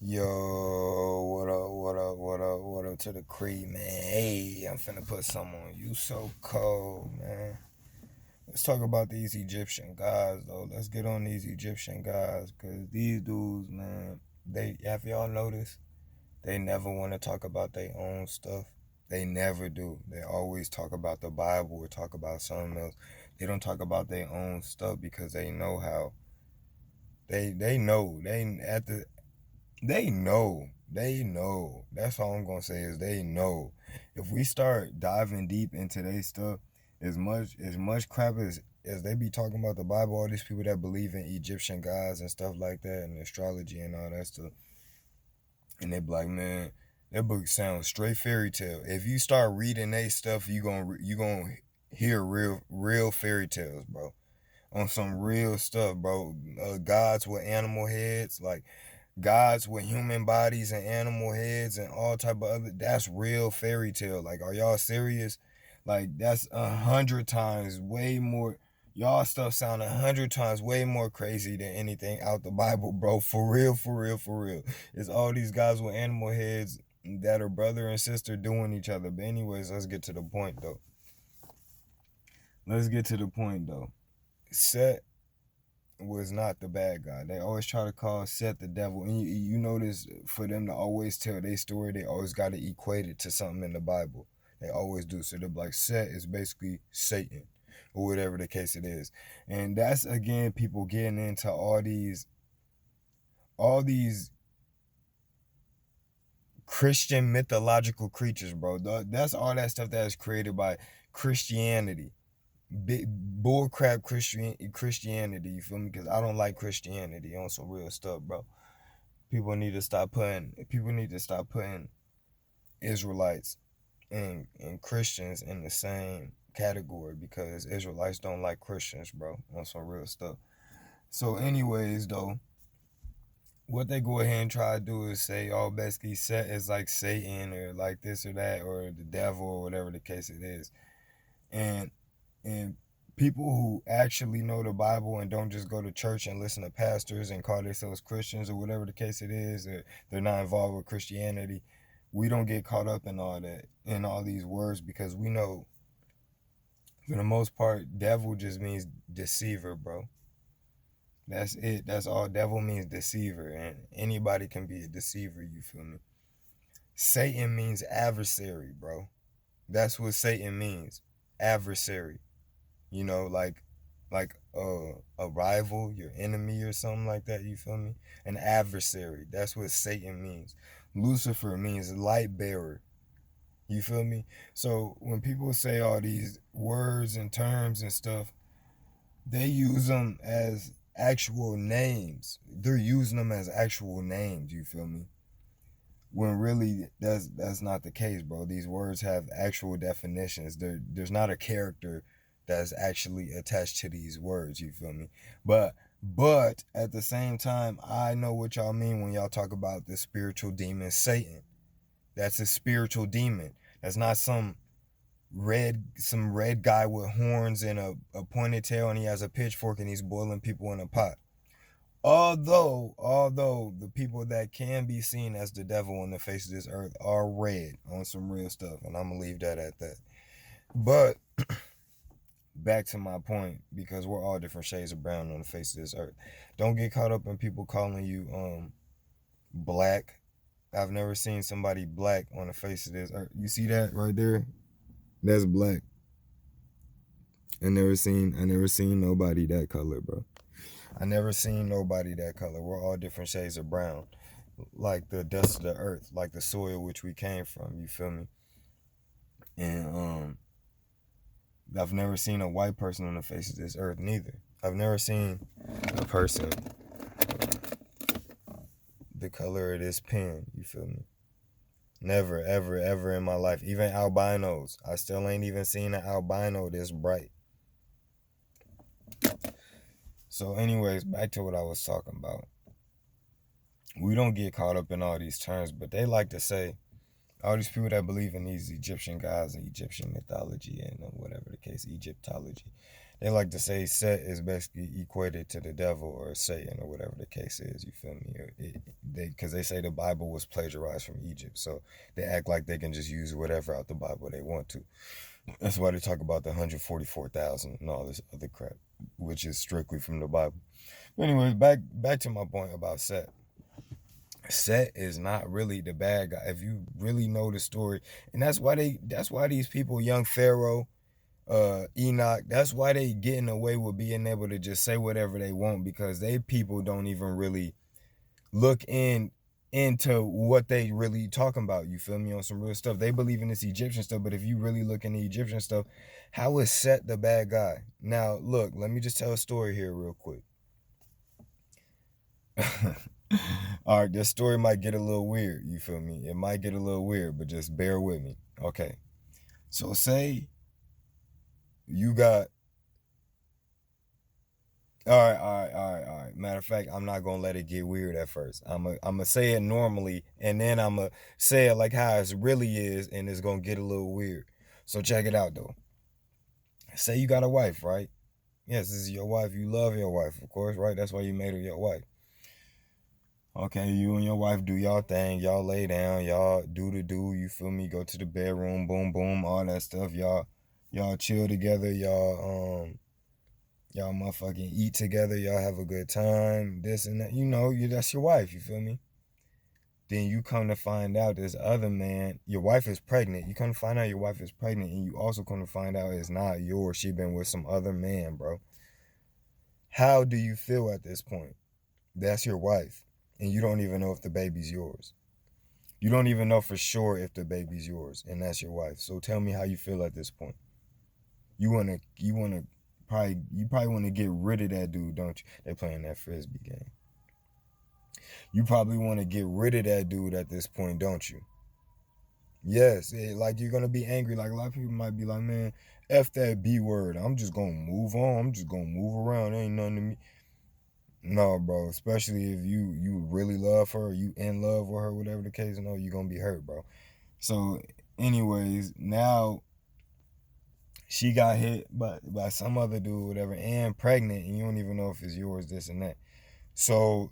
Yo, what up, what up, what up, what up to the Creed, man? Hey, I'm finna put some on you. So cold, man. Let's talk about these Egyptian guys, though. Let's get on these Egyptian guys, because these dudes, man, have y'all noticed? They never want to talk about their own stuff. They never do. They always talk about the Bible or talk about something else. They don't talk about their own stuff because they know how. They know. They know. They know. That's all I'm gonna say is they know. If we start diving deep into their stuff, as much crap as they be talking about the Bible, all these people that believe in Egyptian gods and stuff like that, and astrology and all that stuff, and they be like, man, that book sounds straight fairy tale. If you start reading they stuff, you gonna hear real fairy tales, bro. On some real stuff, bro. Gods with animal heads, like gods with human bodies and animal heads and all type of other. That's real fairy tale. Like, are y'all serious? Like, that's 100 times way more. Y'all stuff sound 100 times way more crazy than anything out the Bible, bro. For real, for real, for real. It's all these guys with animal heads that are brother and sister doing each other. But anyways, let's get to the point though. Let's get to the point though. Set was not the bad guy. They always try to call Seth the devil. And you notice for them to always tell their story, they always got to equate it to something in the Bible. They always do. So they're like, Seth is basically Satan or whatever the case it is. And that's, again, people getting into all these Christian mythological creatures, bro. That's all that stuff that is created by Christianity. Big bullcrap Christianity, you feel me? Because I don't like Christianity on some real stuff, bro. People need to stop putting Israelites and Christians in the same category, because Israelites don't like Christians, bro, on some real stuff. So anyways, though, what they go ahead and try to do is say, oh, basically Set is like Satan or like this or that or the devil or whatever the case it is. And people who actually know the Bible and don't just go to church and listen to pastors and call themselves Christians or whatever the case it is, or they're not involved with Christianity, we don't get caught up in all that, in all these words, because we know for the most part, devil just means deceiver, bro. That's it. That's all devil means, deceiver, and anybody can be a deceiver, you feel me? Satan means adversary, bro. That's what Satan means. Adversary. Like a rival, your enemy or something like that, you feel me? An adversary. That's what Satan means. Lucifer means light bearer. You feel me? So when people say all these words and terms and stuff, they use them as actual names. They're using them as actual names, you feel me? When really that's not the case, bro. These words have actual definitions. There's not a character that's actually attached to these words, you feel me? But at the same time, I know what y'all mean when y'all talk about the spiritual demon Satan. That's a spiritual demon. That's not some red guy with horns and a pointed tail, and he has a pitchfork and he's boiling people in a pot. Although the people that can be seen as the devil on the face of this earth are red on some real stuff, and I'm gonna leave that at that. But back to my point, because we're all different shades of brown on the face of this earth. Don't get caught up in people calling you black. I've never seen somebody black on the face of this earth. You see that right there? That's black. I never seen nobody that color, bro. I never seen nobody that color. We're all different shades of brown, like the dust of the earth, like the soil which we came from. You feel me? And I've never seen a white person on the face of this earth, neither. I've never seen a person the color of this pen. You feel me? Never, ever, ever in my life. Even albinos. I still ain't even seen an albino this bright. So anyways, back to what I was talking about. We don't get caught up in all these terms, but they like to say, all these people that believe in these Egyptian gods and Egyptian mythology and whatever the case, Egyptology, they like to say Set is basically equated to the devil or Satan or whatever the case is. You feel me? Because they say the Bible was plagiarized from Egypt, so they act like they can just use whatever out the Bible they want to. That's why they talk about the 144,000 and all this other crap, which is strictly from the Bible. But anyways, back to my point about Set. Set is not really the bad guy if you really know the story, and that's why these people, young Pharaoh, Enoch, that's why they getting away with being able to just say whatever they want, because they people don't even really look into what they really talking about. You feel me? On some real stuff. They believe in this Egyptian stuff, but if you really look in the Egyptian stuff, how is Set the bad guy? Now, look, let me just tell a story here real quick. All right, this story might get a little weird. You feel me? It might get a little weird, but just bear with me. Okay. So say you got all right. Matter of fact, I'm not gonna let it get weird at first. I'm gonna say it normally, and then I'm gonna say it like how it really is, and it's gonna get a little weird. So check it out though. Say you got a wife, right? Yes, this is your wife. You love your wife, of course, right? That's why you made her your wife. Okay, you and your wife do y'all thing. Y'all lay down. Y'all do the do. You feel me? Go to the bedroom. Boom, boom. All that stuff. Y'all chill together. Y'all motherfucking eat together. Y'all have a good time. This and that. You know, that's your wife. You feel me? Then you come to find out this other man, your wife is pregnant. You come to find out your wife is pregnant, and you also come to find out it's not yours. She been with some other man, bro. How do you feel at this point? That's your wife, and you don't even know if the baby's yours. You don't even know for sure if the baby's yours, and that's your wife. So tell me how you feel at this point. You probably wanna get rid of that dude, don't you? They playing that frisbee game. You probably want to get rid of that dude at this point, don't you? Yes, like you're gonna be angry. Like a lot of people might be like, man, F that B word. I'm just gonna move on. I'm just gonna move around. Ain't nothing to me. No, bro. Especially if you really love her, or you in love with her, whatever the case. No, you're gonna be hurt, bro. So, anyways, now she got hit by some other dude, whatever, and pregnant, and you don't even know if it's yours, this and that. So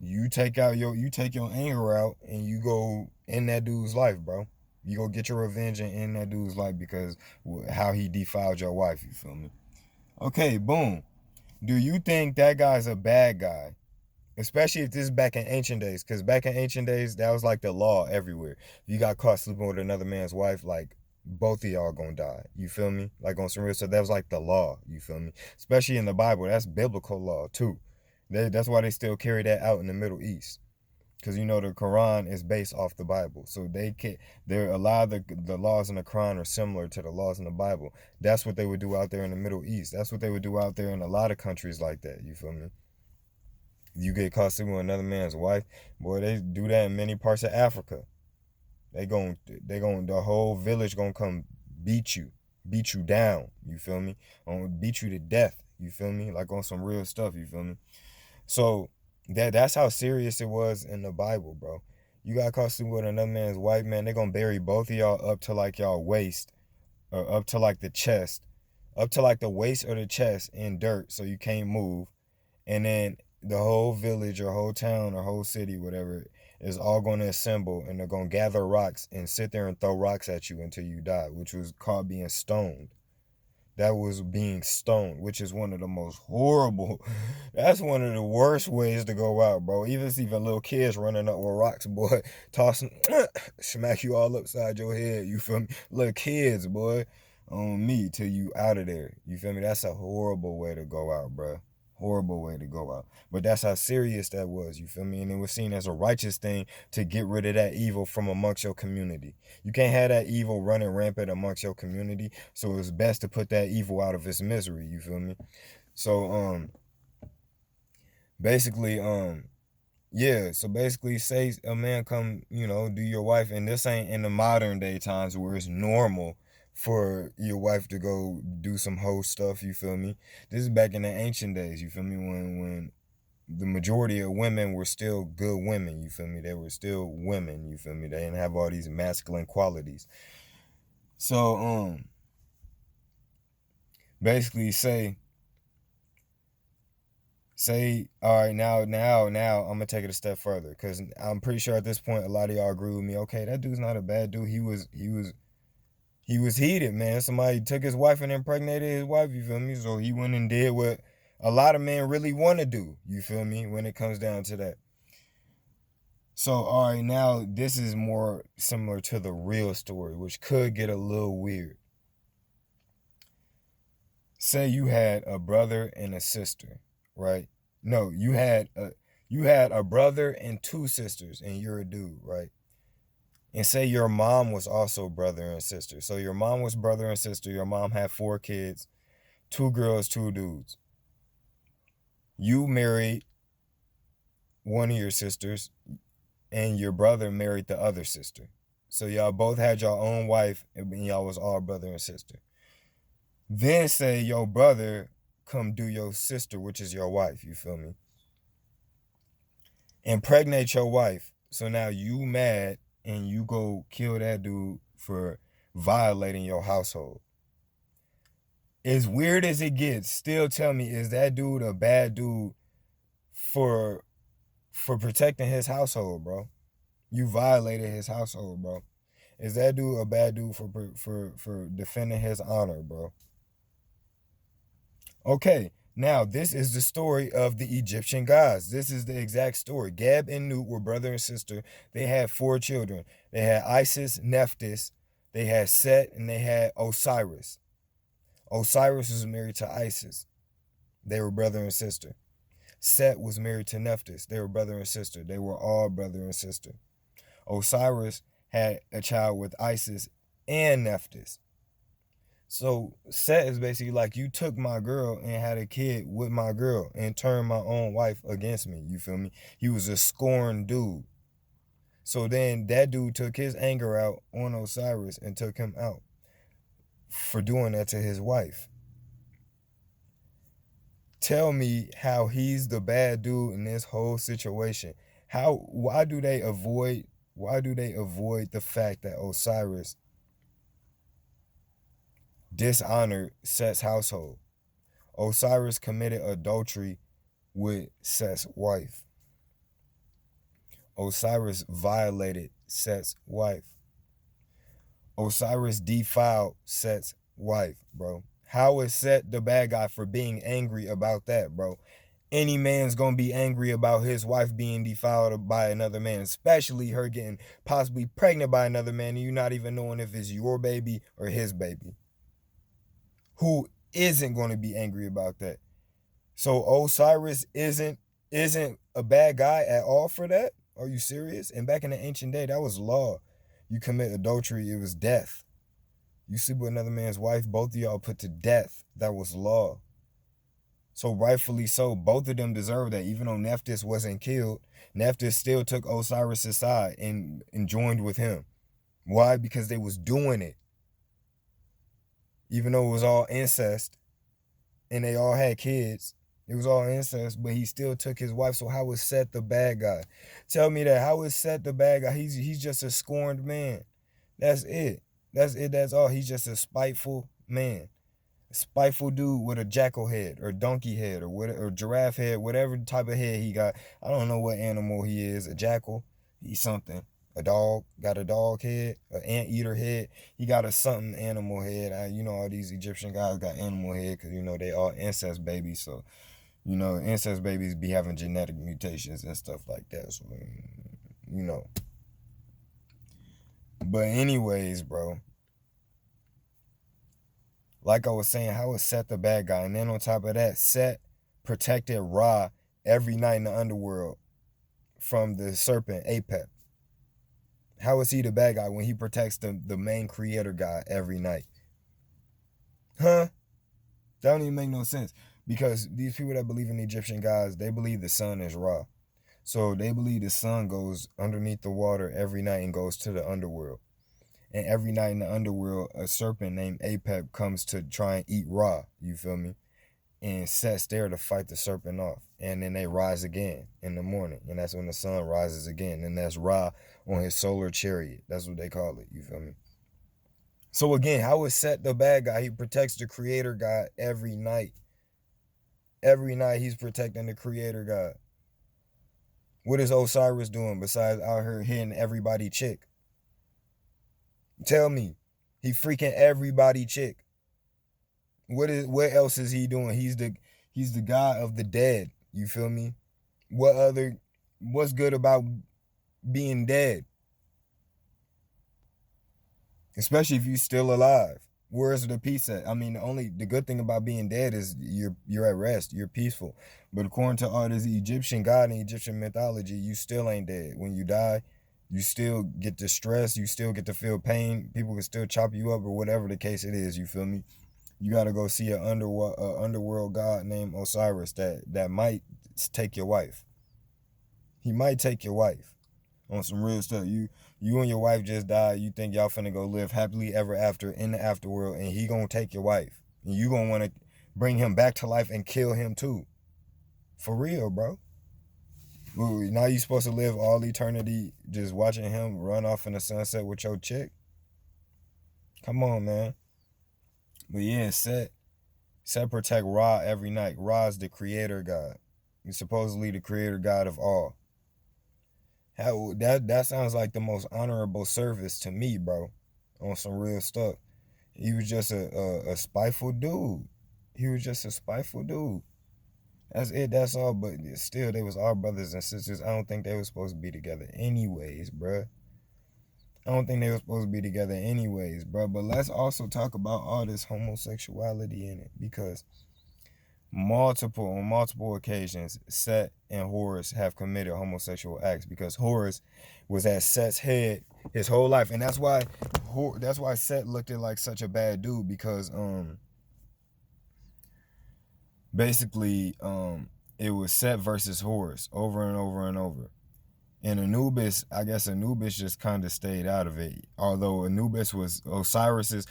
you take your anger out and you go in that dude's life, bro. You go get your revenge and end that dude's life because how he defiled your wife. You feel me? Okay, boom. Do you think that guy's a bad guy? Especially if this is back in ancient days, because back in ancient days, that was like the law everywhere. If you got caught sleeping with another man's wife, like both of y'all gonna die. You feel me? Like on some real stuff, that was like the law. You feel me? Especially in the Bible, that's biblical law too. That's why they still carry that out in the Middle East, because you know the Quran is based off the Bible, so they're a lot of the laws in the Quran are similar to the laws in the Bible. That's what they would do out there in the Middle East. That's what they would do out there in a lot of countries like that. You feel me? You get caught sleeping with another man's wife, boy, they do that in many parts of Africa. The whole village gonna come beat you down. You feel me? Beat you to death. You feel me? Like on some real stuff. You feel me? So that's how serious it was in the Bible, bro. You got caught sleeping with another man's wife, man. They gonna bury both of y'all up to like y'all waist, or up to like the chest, up to like the waist or the chest in dirt, so you can't move, and then the whole village or whole town or whole city, whatever, is all going to assemble, and they're going to gather rocks and sit there and throw rocks at you until you die, which was called being stoned. That was being stoned, which is one of the most horrible. That's one of the worst ways to go out, bro. Even little kids running up with rocks, boy, tossing, smack you all upside your head. You feel me? Little kids, boy, on me till you out of there. You feel me? That's a horrible way to go out, bro. Horrible way to go out. But that's how serious that was. You feel me? And it was seen as a righteous thing to get rid of that evil from amongst your community. You can't have that evil running rampant amongst your community. So it's best to put that evil out of its misery. You feel me? So basically yeah. So basically, say a man come, do your wife, and this ain't in the modern day times where it's normal for your wife to go do some hoe stuff. You feel me? This is back in the ancient days. You feel me? When the majority of women were still good women. You feel me? They were still women. You feel me? They didn't have all these masculine qualities. So Basically say, all right, now, I'm gonna take it a step further, because I'm pretty sure at this point a lot of y'all agree with me. Okay, that dude's not a bad dude. He was heated, man. Somebody took his wife and impregnated his wife, you feel me? So he went and did what a lot of men really want to do, you feel me, when it comes down to that. So, all right, now this is more similar to the real story, which could get a little weird. Say you had a brother and a sister, right? No, you had a brother and two sisters, and you're a dude, right? And say your mom was also brother and sister. So your mom was brother and sister. Your mom had 4 kids, 2 girls, 2 dudes. You married one of your sisters, and your brother married the other sister. So y'all both had your own wife, and y'all was all brother and sister. Then say your brother come do your sister, which is your wife, you feel me? Impregnate your wife. So now you mad and you go kill that dude for violating your household. As weird as it gets, still tell me, is that dude a bad dude for protecting his household, bro? You violated his household, bro. Is that dude a bad dude for defending his honor, bro? Okay, now this is the story of the Egyptian gods. This is the exact story. Geb and Nut were brother and sister. They had 4 children. They had Isis, Nephthys, they had Set, and they had Osiris. Osiris was married to Isis. They were brother and sister. Set was married to Nephthys. They were brother and sister. They were all brother and sister. Osiris had a child with Isis and Nephthys. So Set is basically like, you took my girl and had a kid with my girl and turned my own wife against me. You feel me? He was a scorned dude. So then that dude took his anger out on Osiris and took him out for doing that to his wife. Tell me how he's the bad dude in this whole situation. Why do they avoid the fact that Osiris dishonored Set's household? Osiris committed adultery with Set's wife. Osiris violated Set's wife. Osiris defiled Set's wife, bro. How is Set the bad guy for being angry about that, bro? Any man's gonna be angry about his wife being defiled by another man, especially her getting possibly pregnant by another man, and you not even knowing if it's your baby or his baby. Who isn't going to be angry about that? So Osiris isn't a bad guy at all for that? Are you serious? And back in the ancient day, that was law. You commit adultery, it was death. You sleep with another man's wife, both of y'all put to death. That was law. So rightfully so, both of them deserve that. Even though Nephthys wasn't killed, Nephthys still took Osiris' side and joined with him. Why? Because they was doing it. Even though it was all incest and they all had kids, it was all incest, but he still took his wife. So how was Set the bad guy? Tell me that. How is Set the bad guy? He's just a scorned man. That's it. That's it. That's all. He's just a spiteful man. A spiteful dude with a jackal head or donkey head or giraffe head, whatever type of head he got. I don't know what animal he is. A jackal. He's something. A dog. Got a dog head. An anteater head. He got a something animal head. All these Egyptian guys got animal head because, they all incest babies. So, incest babies be having genetic mutations and stuff like that. So, But anyways, bro. Like I was saying, how is Set the bad guy? And then on top of that, Set protected Ra every night in the underworld from the serpent Apep. How is he the bad guy when he protects the main creator god every night? Huh? That don't even make no sense. Because these people that believe in the Egyptian gods, they believe the sun is Ra. So they believe the sun goes underneath the water every night and goes to the underworld. And every night in the underworld, a serpent named Apep comes to try and eat Ra. You feel me? And Set's there to fight the serpent off. And then they rise again in the morning. And that's when the sun rises again. And that's Ra on his solar chariot. That's what they call it. You feel me? So again, how is Set the bad guy? He protects the creator God every night. Every night he's protecting the creator God. What is Osiris doing besides out here hitting everybody chick? Tell me. He freaking everybody chick. What else is he doing? He's the god of the dead. You feel me? What's good about being dead? Especially if you're still alive. Where's the peace at? I mean, the good thing about being dead is you're at rest, you're peaceful. But according to all this Egyptian god and Egyptian mythology, you still ain't dead. When you die, you still get to stress, you still get to feel pain. People can still chop you up or whatever the case it is. You feel me? You gotta go see an underworld god named Osiris that might take your wife. He might take your wife on some real stuff. You and your wife just died. You think y'all finna go live happily ever after in the afterworld, and he gonna take your wife, and you gonna want to bring him back to life and kill him too. For real, bro. Now you supposed to live all eternity just watching him run off in the sunset with your chick? Come on, man. But yeah, Set protect Ra every night. Ra's the creator god. He's supposedly the creator god of all. How that sounds like the most honorable service to me, bro. On some real stuff. He was just a spiteful dude. He was just a spiteful dude. That's it. That's all. But still, they was all brothers and sisters. I don't think they were supposed to be together anyways, bruh. I don't think they were supposed to be together anyways, bro. But let's also talk about all this homosexuality in it, because on multiple occasions, Set and Horus have committed homosexual acts, because Horus was at Set's head his whole life, and that's why Set looked at like such a bad dude, because basically it was Set versus Horus over and over and over. And Anubis just kind of stayed out of it. Although Anubis was Osiris's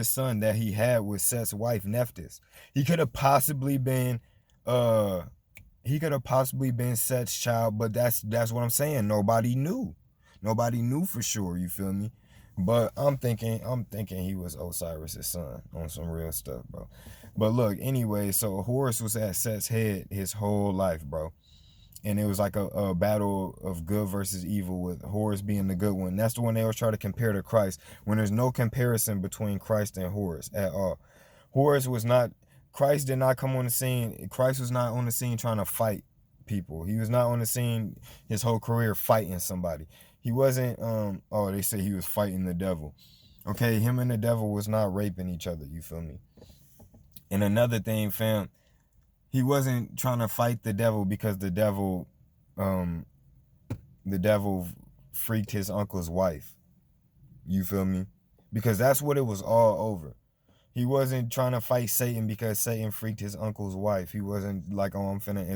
son that he had with Set's wife Nephthys. He could have possibly been Set's child, but that's what I'm saying. Nobody knew. Nobody knew for sure, you feel me? But I'm thinking he was Osiris's son on some real stuff, bro. But look, anyway, so Horus was at Set's head his whole life, bro. And it was like a battle of good versus evil, with Horus being the good one. That's the one they always try to compare to Christ, when there's no comparison between Christ and Horus at all. Christ did not come on the scene. Christ was not on the scene trying to fight people. He was not on the scene his whole career fighting somebody. He wasn't, they say he was fighting the devil. Okay, him and the devil was not raping each other, you feel me? And another thing, fam, he wasn't trying to fight the devil because the devil freaked his uncle's wife. You feel me? Because that's what it was all over. He wasn't trying to fight Satan because Satan freaked his uncle's wife. He wasn't like, oh, I'm finna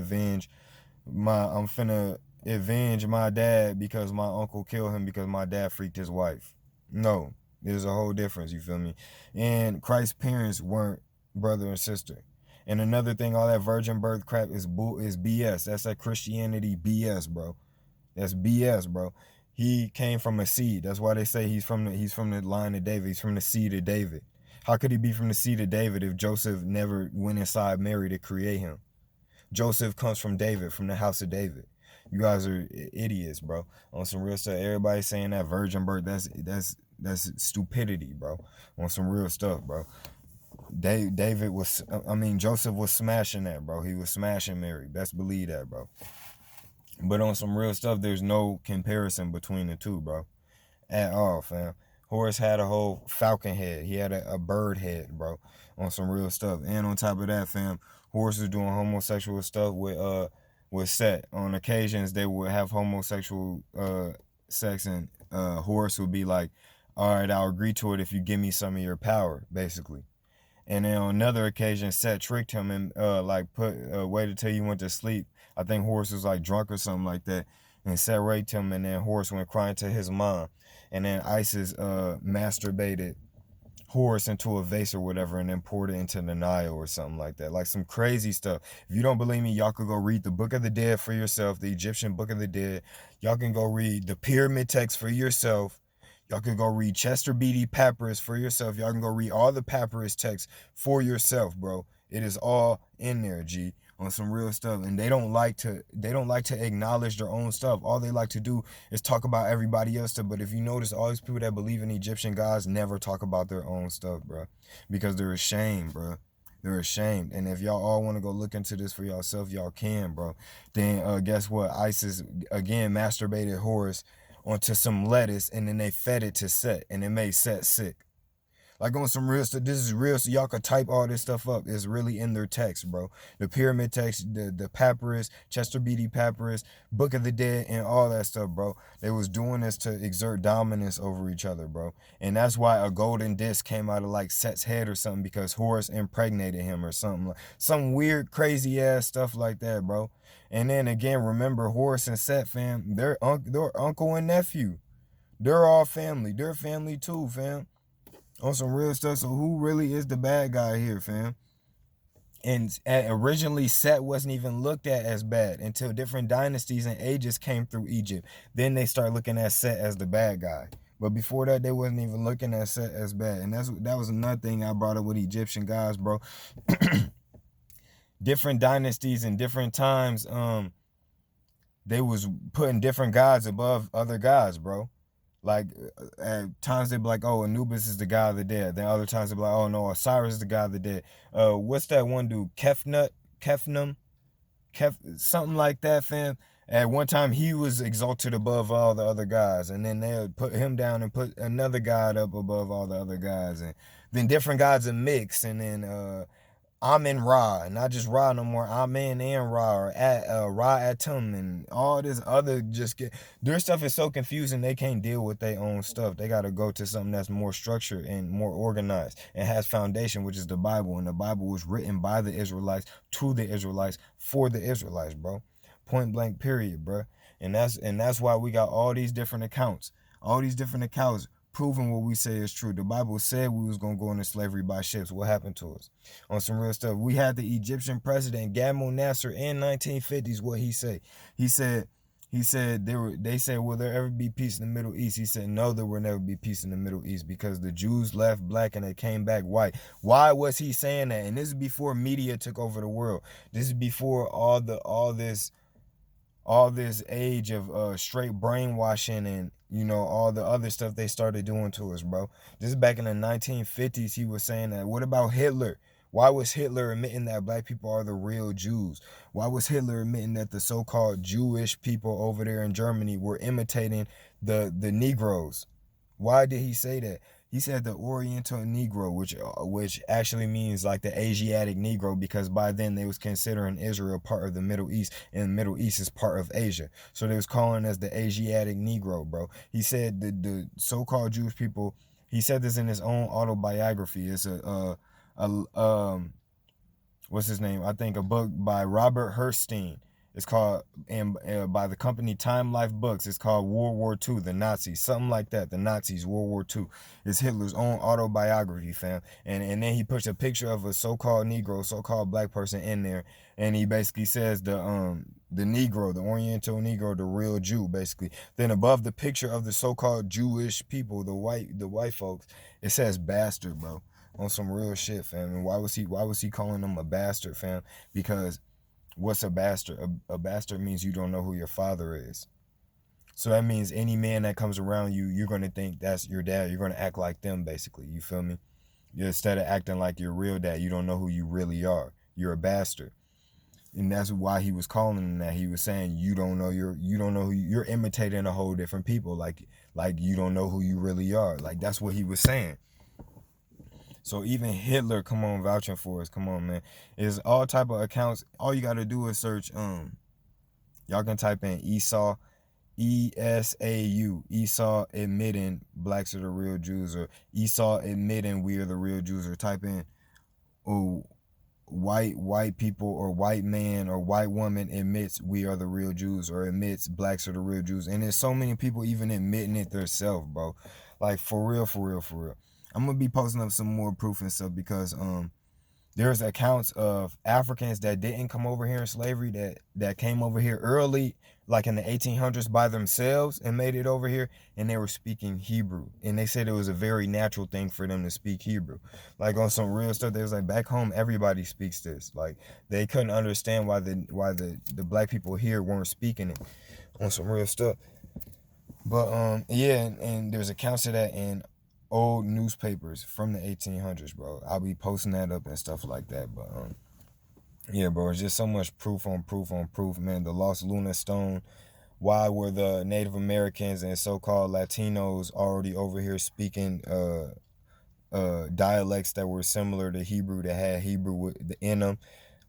avenge my dad because my uncle killed him because my dad freaked his wife. No, there's a whole difference, you feel me? And Christ's parents weren't brother and sister. And another thing, all that virgin birth crap is BS. That's that Christianity BS, bro. That's BS, bro. He came from a seed. That's why they say he's from the line of David. He's from the seed of David. How could he be from the seed of David if Joseph never went inside Mary to create him? Joseph comes from David, from the house of David. You guys are idiots, bro. On some real stuff. Everybody saying that virgin birth, that's stupidity, bro. On some real stuff, bro. Joseph was smashing that, bro. He was smashing Mary. Best believe that, bro. But on some real stuff, there's no comparison between the two, bro. At all, fam. Horus had a whole falcon head. He had a bird head, bro. On some real stuff. And on top of that, fam, Horus was doing homosexual stuff with Set. On occasions, they would have homosexual sex, and Horus would be like, all right, I'll agree to it if you give me some of your power, basically. And then on another occasion, Set tricked him and waited till he went to sleep. I think Horus was like drunk or something like that. And Set raped him, and then Horus went crying to his mom. And then Isis masturbated Horus into a vase or whatever, and then poured it into the Nile or something like that. Like some crazy stuff. If you don't believe me, y'all could go read the Book of the Dead for yourself, the Egyptian Book of the Dead. Y'all can go read the pyramid text for yourself. Y'all can go read Chester Beatty Papyrus for yourself. Y'all can go read all the papyrus texts for yourself, bro. It is all in there, G, on some real stuff. And they don't like to acknowledge their own stuff. All they like to do is talk about everybody else stuff. But if you notice, all these people that believe in Egyptian gods never talk about their own stuff, bro. Because they're ashamed, bro. They're ashamed. And if y'all all want to go look into this for yourself, y'all can, bro. Then guess what? ISIS again masturbated Horus onto some lettuce, and then they fed it to Set, and it made Set sick. Like on some real stuff. This is real, so y'all could type all this stuff up. It's really in their text, bro. The pyramid text, the papyrus, Chester Beatty Papyrus, Book of the Dead, and all that stuff, bro. They was doing this to exert dominance over each other, bro. And that's why a golden disc came out of like Set's head or something, because Horus impregnated him or something. Like some weird, crazy ass stuff like that, bro. And then again, remember Horus and Set, fam, they're uncle and nephew. They're all family. They're family too, fam. On some real stuff. So who really is the bad guy here, fam? And originally Set wasn't even looked at as bad until different dynasties and ages came through Egypt. Then they start looking at Set as the bad guy. But before that, they wasn't even looking at Set as bad. And that was another thing I brought up with Egyptian gods, bro. Different dynasties and different times, they was putting different gods above other gods, bro. Like at times they'd be like, oh, Anubis is the god of the dead. Then other times they'd be like, oh no, Osiris is the god of the dead. What's that one dude? Kefnum, something like that, fam. At one time he was exalted above all the other guys, and then they would put him down and put another god up above all the other guys, and then different gods are mixed, and then Amen Ra, not just Ra no more, Amen and Ra, or Ra Atum, and all this other their stuff is so confusing, they can't deal with their own stuff. They got to go to something that's more structured and more organized and has foundation, which is the Bible. And the Bible was written by the Israelites, to the Israelites, for the Israelites, bro. Point blank, period, bro. And that's why we got all these different accounts. All these different accounts proving what we say is true. The Bible said we was going to go into slavery by ships. What happened to us? On some real stuff. We had the Egyptian president, Gamal Nasser, in 1950s. What he say? He said they said, will there ever be peace in the Middle East? He said, no, there will never be peace in the Middle East because the Jews left black and they came back white. Why was he saying that? And this is before media took over the world. This is before all this age of straight brainwashing and all the other stuff they started doing to us, bro. This is back in the 1950s. He was saying that. What about Hitler? Why was Hitler admitting that black people are the real Jews? Why was Hitler admitting that the so-called Jewish people over there in Germany were imitating the Negroes? Why did he say that? He said the Oriental Negro, which actually means like the Asiatic Negro, because by then they was considering Israel part of the Middle East, and the Middle East is part of Asia. So they was calling us the Asiatic Negro, bro. He said the so-called Jewish people. He said this in his own autobiography. It's what's his name? I think a book by Robert Hurstein. It's called, and by the company Time Life Books, it's called World War II, the Nazis, something like that. The Nazis, World War II. It's Hitler's own autobiography, fam. And then he puts a picture of a so-called Negro, so-called black person in there, and he basically says the Negro, the Oriental Negro, the real Jew, basically. Then above the picture of the so-called Jewish people, the white folks, it says bastard, bro. On some real shit, fam. And why was he calling them a bastard, fam? Because what's a bastard? A bastard means you don't know who your father is. So that means any man that comes around you, you're going to think that's your dad. You're going to act like them, basically. You feel me? Instead of acting like your real dad, you don't know who you really are. You're a bastard. And that's why he was calling them that. He was saying you don't know who you're imitating a whole different people. Like you don't know who you really are. Like that's what he was saying. So even Hitler, come on, vouching for us. Come on, man. It's all type of accounts. All you got to do is search. Y'all can type in Esau, ESAU, Esau admitting blacks are the real Jews, or Esau admitting we are the real Jews, or type in, oh, white people or white man or white woman admits we are the real Jews, or admits blacks are the real Jews. And there's so many people even admitting it themselves, bro. Like for real. I'm gonna be posting up some more proof and stuff because There's accounts of Africans that didn't come over here in slavery, that came over here early, like in the 1800s by themselves and made it over here, and they were speaking Hebrew. And they said it was a very natural thing for them to speak Hebrew. Like on some real stuff, they was like, back home, everybody speaks this. Like they couldn't understand why the black people here weren't speaking it on some real stuff. But yeah, and there's accounts of that in old newspapers from the 1800s, bro. I'll be posting that up and stuff like that. But yeah, bro, it's just so much proof on proof on proof, man. The lost lunar stone. Why were the Native Americans and so-called Latinos already over here speaking dialects that were similar to Hebrew, that had Hebrew in them?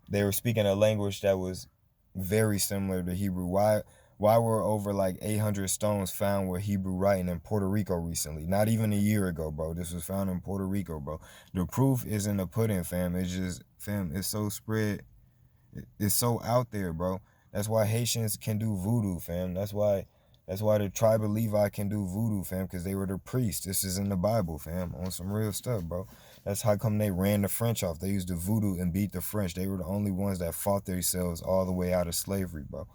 They were speaking a language that was very similar to Hebrew. Why were over like 800 stones found with Hebrew writing in Puerto Rico recently? Not even a year ago, bro. This was found in Puerto Rico, bro. The proof is in the pudding, fam. It's just, fam, it's so spread. It's so out there, bro. That's why Haitians can do voodoo, fam. That's why the tribe of Levi can do voodoo, fam, because they were the priests. This is in the Bible, fam, on some real stuff, bro. That's how come they ran the French off. They used the voodoo and beat the French. They were the only ones that fought themselves all the way out of slavery, bro.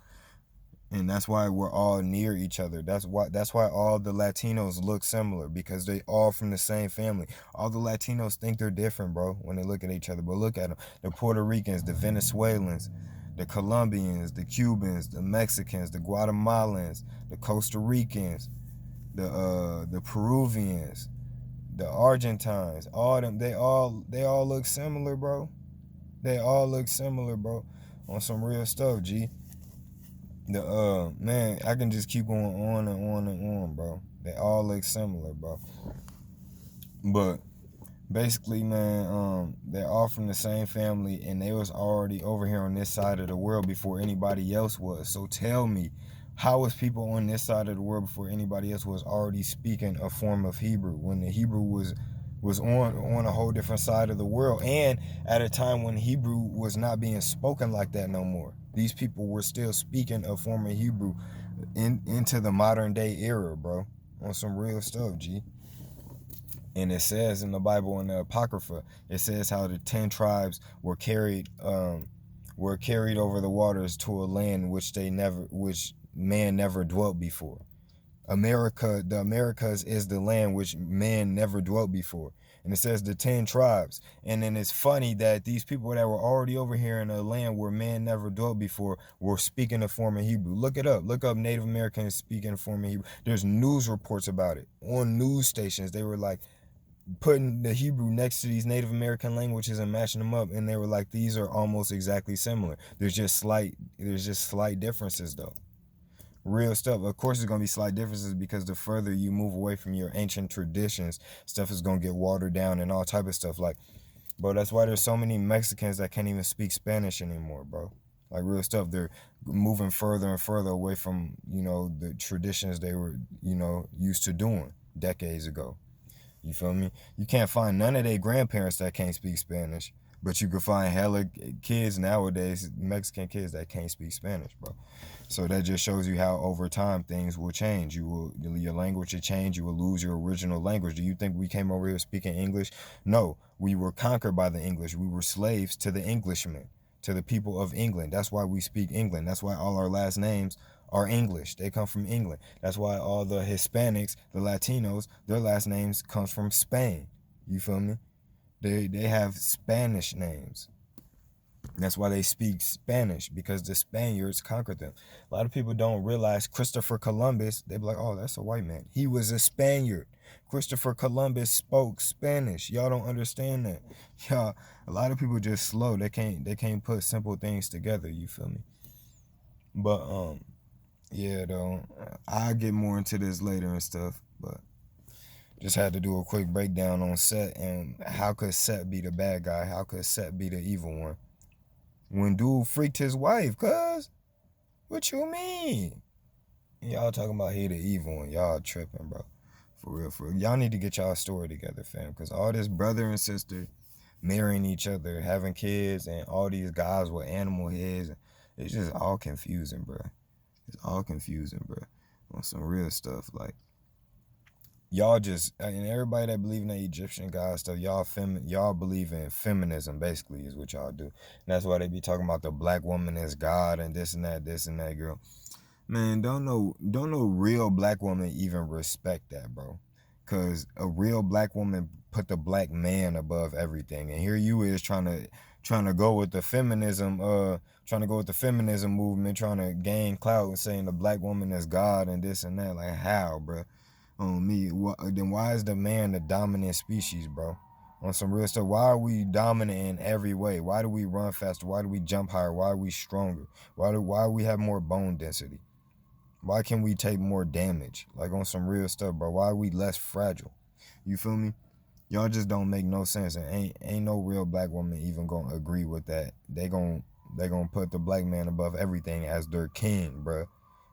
And that's why we're all near each other. That's why all the Latinos look similar, because they all from the same family. All the Latinos think they're different, bro, when they look at each other. But look at them. The Puerto Ricans, the Venezuelans, the Colombians, the Cubans, the Mexicans, the Guatemalans, the Costa Ricans, the Peruvians, the Argentines, all them, they all look similar, bro. They all look similar, bro. On some real stuff, G. Man, I can just keep going on and on and on, bro. They all look similar, bro. But basically, man, they're all from the same family, and they was already over here on this side of the world before anybody else was. So tell me, how was people on this side of the world before anybody else was already speaking a form of Hebrew, when the Hebrew was on a whole different side of the world, and at a time when Hebrew was not being spoken like that no more? These people were still speaking a form of Hebrew into the modern day era, bro, on some real stuff, G. And it says in the Bible, in the Apocrypha, it says how the 10 tribes were carried over the waters to a land which man never dwelt before. The Americas is the land which man never dwelt before. And it says the 10 tribes. And then it's funny that these people that were already over here in a land where man never dwelt before were speaking a form of Hebrew. Look it up. Look up Native Americans speaking a form of Hebrew. There's news reports about it on news stations. They were like putting the Hebrew next to these Native American languages and matching them up, and they were like, these are almost exactly similar. There's just slight differences, though. Real stuff. Of course, there's gonna be slight differences, because the further you move away from your ancient traditions, stuff is gonna get watered down and all type of stuff. Like, bro, that's why there's so many Mexicans that can't even speak Spanish anymore, bro. Like, real stuff. They're moving further and further away from, the traditions they were, used to doing decades ago. You feel me? You can't find none of their grandparents that can't speak Spanish, but you can find hella kids nowadays, Mexican kids, that can't speak Spanish, bro. So that just shows you how over time things will change. Your language will change. You will lose your original language. Do you think we came over here speaking English? No, we were conquered by the English. We were slaves to the Englishmen, to the people of England. That's why we speak England. That's why all our last names are English. They come from England. That's why all the Hispanics, the Latinos, their last names comes from Spain. You feel me? They have Spanish names. That's why they speak Spanish, because the Spaniards conquered them. A lot of people don't realize Christopher Columbus, they be like, oh, that's a white man. He was a Spaniard. Christopher Columbus spoke Spanish. Y'all don't understand that. Y'all, a lot of people just slow. They can't put simple things together, you feel me? But yeah, though, I'll get more into this later and stuff, but just had to do a quick breakdown on Set, and how could Set be the bad guy? How could Set be the evil one? When dude freaked his wife, cuz, what you mean? Y'all talking about he the evil one. Y'all tripping, bro. For real, for real. Y'all need to get y'all story together, fam, because all this brother and sister marrying each other, having kids, and all these guys with animal heads, it's just all confusing, bro. It's all confusing, bro. On some real stuff, like, y'all just, and everybody that believe in the Egyptian god stuff, y'all believe in feminism, basically, is what y'all do. And that's why they be talking about the black woman as God and this and that, girl. Man, don't no real black woman even respect that, bro. Cause a real black woman put the black man above everything. And here you is trying to go with the feminism, trying to go with the feminism movement, trying to gain clout and saying the black woman is God and this and that. Like how, bro? On me, then why is the man the dominant species, bro? On some real stuff, why are we dominant in every way? Why do we run faster? Why do we jump higher? Why are we stronger? Why do we have more bone density? Why can we take more damage? Like on some real stuff, bro. Why are we less fragile? You feel me? Y'all just don't make no sense, and ain't no real black woman even gonna agree with that. They gonna put the black man above everything as their king, bro.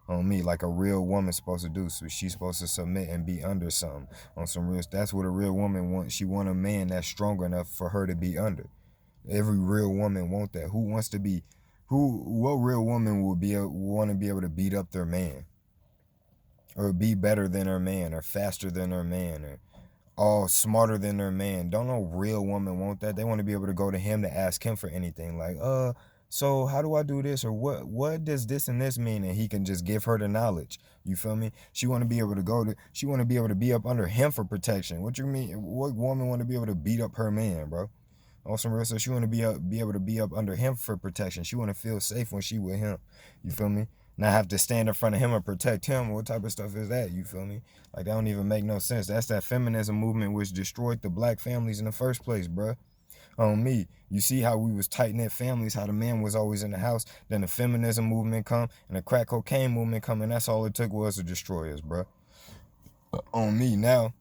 On me, like a real woman's supposed to do. So she's supposed to submit and be under something. On some real, that's what a real woman wants. She want a man that's strong enough for her to be under. Every real woman want that. Who wants to be? What real woman would want to be able to beat up their man, or be better than her man, or faster than her man, or all smarter than their man? Don't no real woman want that. They want to be able to go to him to ask him for anything. Like, so how do I do this? Or what does this and this mean? And he can just give her the knowledge. You feel me? She want to be able to she want to be able to be up under him for protection. What you mean? What woman want to be able to beat up her man, bro? On some real stuff, she want to be able to be up under him for protection. She want to feel safe when she with him. You feel me? Not have to stand in front of him and protect him. What type of stuff is that? You feel me? Like, that don't even make no sense. That's that feminism movement which destroyed the black families in the first place, bruh. On me, you see how we was tight-knit families, how the man was always in the house. Then the feminism movement come, and the crack cocaine movement come, and that's all it took was to destroy us, bruh. On me, now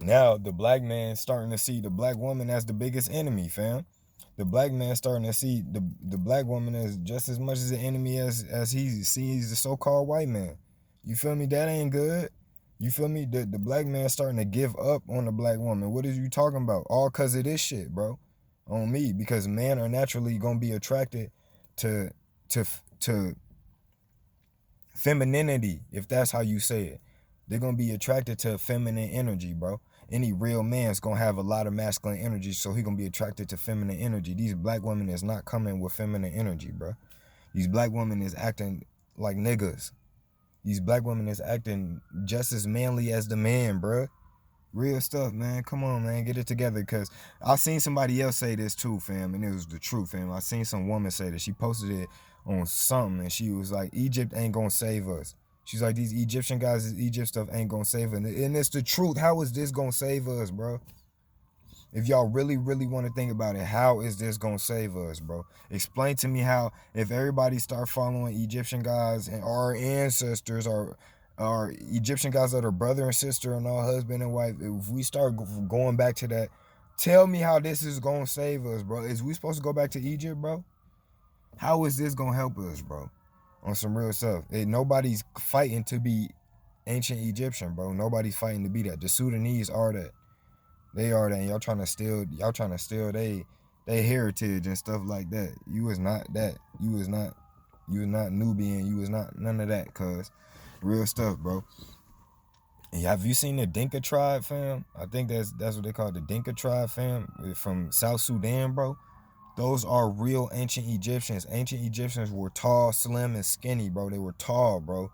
the black man starting to see the black woman as the biggest enemy, fam. The black man starting to see the black woman as just as much as an enemy as he sees the so-called white man. You feel me? That ain't good. You feel me? The black man starting to give up on the black woman. What is you talking about? All cause of this shit, bro. On me, because men are naturally gonna be attracted to to to femininity, if that's how you say it. They're gonna be attracted to feminine energy, bro. Any real man's gonna have a lot of masculine energy, so he gonna be attracted to feminine energy. These black women is not coming with feminine energy, bro. These black women is acting like niggas. These black women is acting just as manly as the man, bro. Real stuff, man. Come on, man. Get it together. Because I seen somebody else say this too, fam. And it was the truth, fam. I seen some woman say that. She posted it on something. And she was like, Egypt ain't going to save us. She's like, these Egyptian guys, this Egypt stuff ain't going to save us. And it's the truth. How is this going to save us, bro? If y'all really, really want to think about it, how is this going to save us, bro? Explain to me how, if everybody start following Egyptian gods and our ancestors are Egyptian gods that are brother and sister and all husband and wife, if we start going back to that, tell me how this is going to save us, bro. Is we supposed to go back to Egypt, bro? How is this going to help us, bro? On some real stuff. Nobody's fighting to be ancient Egyptian, bro. Nobody's fighting to be that. The Sudanese are that. They are that, and y'all trying to steal they heritage and stuff like that. You was not that. You was not Nubian. You was not none of that, cuz. Real stuff, bro. And have you seen the Dinka tribe, fam? I think that's what they call it, the Dinka tribe, fam, from South Sudan, bro. Those are real ancient Egyptians. Ancient Egyptians were tall, slim, and skinny, bro. They were tall, bro.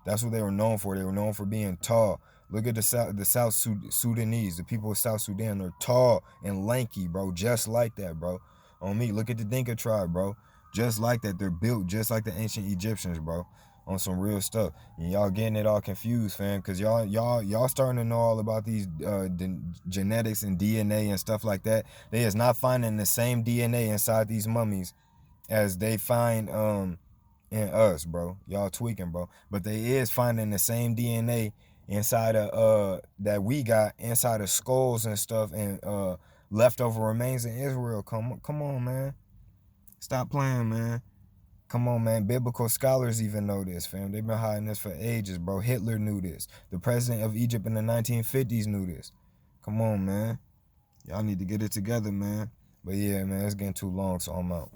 That's what they were known for. They were known for being tall. Look at the South Sudanese, the people of South Sudan. They're tall and lanky, bro, just like that, bro. On me, look at the Dinka tribe, bro. Just like that. They're built just like the ancient Egyptians, bro. On some real stuff. And y'all getting it all confused, fam, because y'all starting to know all about these genetics and DNA and stuff like that. They is not finding the same DNA inside these mummies as they find in us, bro. Y'all tweaking, bro. But they is finding the same DNA inside of that we got inside of skulls and stuff, and leftover remains in Israel. Come on, man. Stop playing, man. Come on, man. Biblical scholars even know this, fam. They've been hiding this for ages, bro. Hitler knew this. The president of Egypt in the 1950s knew this. Come on, man. Y'all need to get it together, man. But yeah, man, it's getting too long, so I'm out.